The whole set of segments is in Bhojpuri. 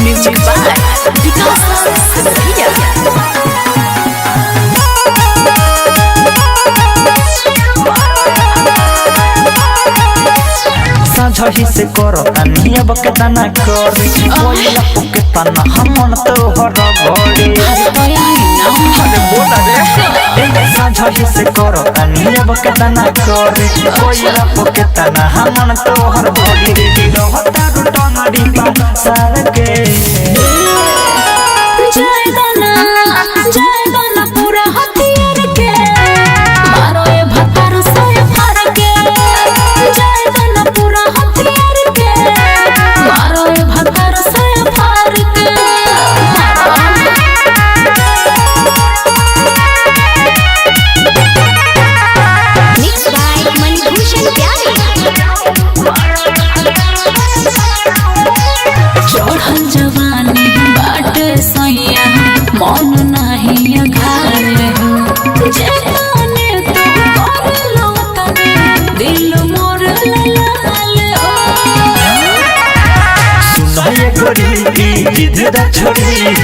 Music by Vikas Sanaria. साझी से करो तनी अब के तना करी कोई के तना हमन तो हर घड़ी अरे बोला रे साझी से करो तनी अब के तना करी कोई के तना हमन तो हर घड़ी रे रहता रुटंगड़ी पा सार के जय दाना पूरा हथियार के मारो ए भतार से फार के जय दाना पूरा हथियार के मारो ए भतार से फार के मिक्स बाय मणिभूषण प्यारी चढ़ल जवानी बाट सैया मन नाही घारे हो जेतने तो करलो तने दिल मोर लाल हो सुनाए करी जिद छोड़ी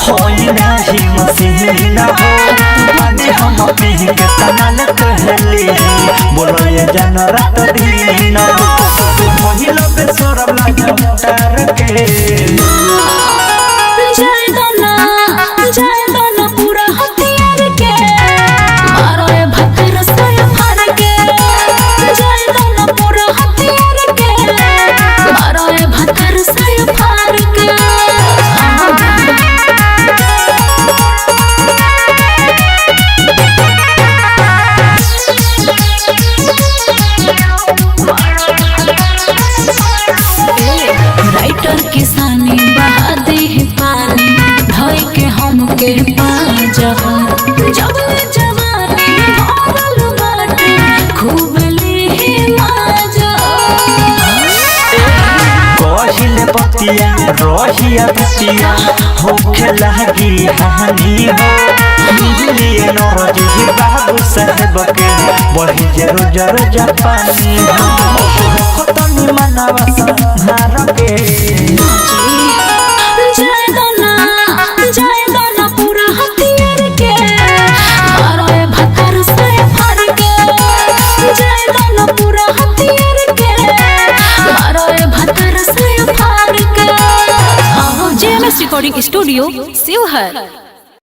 होई नाही मसीना हो आज हम पी के तनल कहली बोलो ये जन रात दिन पहिलो पे सोरब लाग तार के जय दाना पूरा हथियार के मारो ए भतार से फार के जय दाना पूरा हथियार के मारो ए भतार से फार के राइटर किसानी बहा दे पानी धोई के हमके पाजब जब जवानी भरल बाटे खूब ले माजब कहिले पतिया रहिया पतिया होखे लगी हानि हो मिलिए नरजी बाबू साहब के बढ़ी जरो जरो जापानी हो खतनी मनवा संहार के जय दाना पूरा हथियार के मारो ए भतार से फार के जय दाना पूरा हथियार के मारो ए भतार से फार के जेएमएस रिकॉर्डिंग स्टूडियो शिवहर।